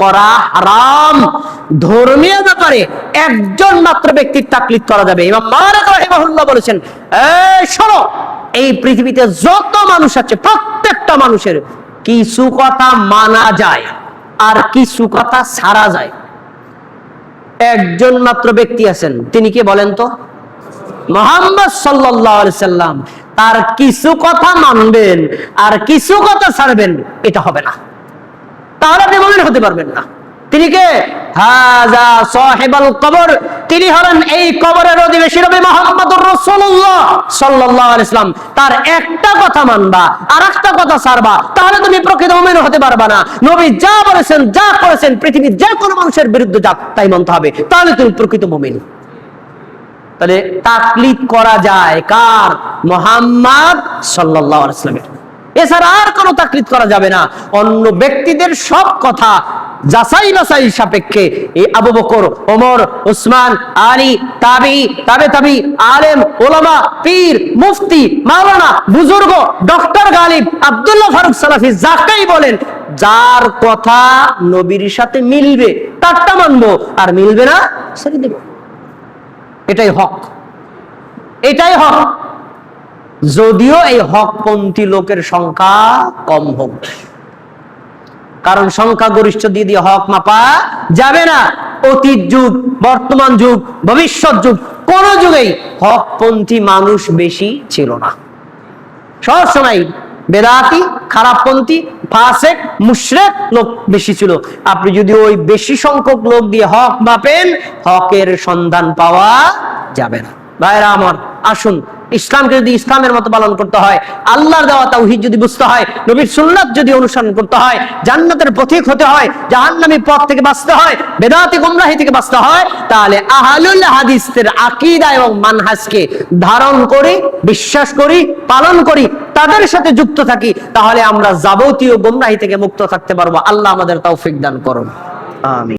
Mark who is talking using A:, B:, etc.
A: করা হারাম। ধর্মীয় ব্যাপারে একজন মাত্র ব্যক্তির তাকলিদ করা যাবে। ইমাম মালিক রাহিমাহুল্লাহ বলেছেন, শোনো, এই পৃথিবীতে যত মানুষ আছে প্রত্যেকটা মানুষের কিছু কথা মানা যায় আর কিছু কথা ছাড়া যায়। একজন মাত্র ব্যক্তি আছেন, তিনি কে বলেন তো? মুহাম্মদ সাল্লাল্লাহু আলাইহি সাল্লাম। তার কিছু কথা মানবেন আর কিছু কথা ছাড়বেন, এটা হবে না, তাহলে আপনি মুমিন হতে পারবেন না। তিনি কে? হাযা সাহিবুল কবর, তিনি হলেন এই কবরের অধিবাসী নবী মুহাম্মদুর রাসূলুল্লাহ সাল্লাল্লাহু আলাইহি সাল্লাম। তার একটা কথা মানবা আর একটা কথা ছাড়বা, তাহলে তুমি প্রকৃত মুমিন হতে পারবা না। নবী যা বলেছেন, যা করেছেন, পৃথিবীর যে কোনো মানুষের বিরুদ্ধে যা তাই মানতে হবে, তাহলে তুমি প্রকৃত মুমিন। তাহলে তাকলিদ করা যায় কার? মুহাম্মদ সাল্লাল্লাহু আলাইহি সাল্লামের। এছাড়া আর কোনো তাকলিদ করা যাবে না। অন্য ব্যক্তিদের সব কথা যাচাই বাছাই সাপেক্ষে এই আবু বকর, ওমর, উসমান, আলী, তাবি, তাবে, আলেম, ওলামা, পীর, মুফতি, মাওলানা, বুজুর্গ, ডক্টর গালিব, আব্দুল্লাহ ফারুক সালাফি, যাকেই বলেন, যার কথা নবীর সাথে মিলবে তারটা মানবো, আর মিলবে না ছেড়ে দেব। এটাই হক, এটাই হক। যদিও এই হকপন্থী লোকের সংখ্যা কম হোক, কারণ সংখ্যা গরিষ্ঠ দিয়ে হক মাপা যাবে না। অতীত যুগ, বর্তমান যুগ, ভবিষ্যৎ যুগ, কোন যুগেই হকপন্থী মানুষ বেশি ছিল না। সব সময় বেদাতি, খারাপপন্থী, ফাসেক, মুশরিক লোক বেশি ছিল। আপনি যদি ওই বেশি সংখ্যক লোক দিয়ে হক মাপেন, হকের সন্ধান পাওয়া যাবে না। ভাইরা আমার, আসুন, ইসলামকে যদি ইসলামের মতো পালন করতে হয়, আল্লাহর দেওয়া তাওহীদ যদি বুঝতে হয়, নবীর সুন্নাত যদি অনুসরণ করতে হয়, জান্নাতের পথিক হতে হয়, জাহান্নামী পথ থেকে বাঁচতে হয়, বেদাতি গুমরাহি থেকে বাঁচতে হয়, তাহলে আহলুল হাদিসের আকীদা এবং মানহাজকে ধারণ করি, বিশ্বাস করি, পালন করি, তাদের সাথে যুক্ত থাকি, তাহলে আমরা যাবতীয় গুমরাহি থেকে মুক্ত থাকতে পারবো। আল্লাহ আমাদের তৌফিক দান করুন। আমিন।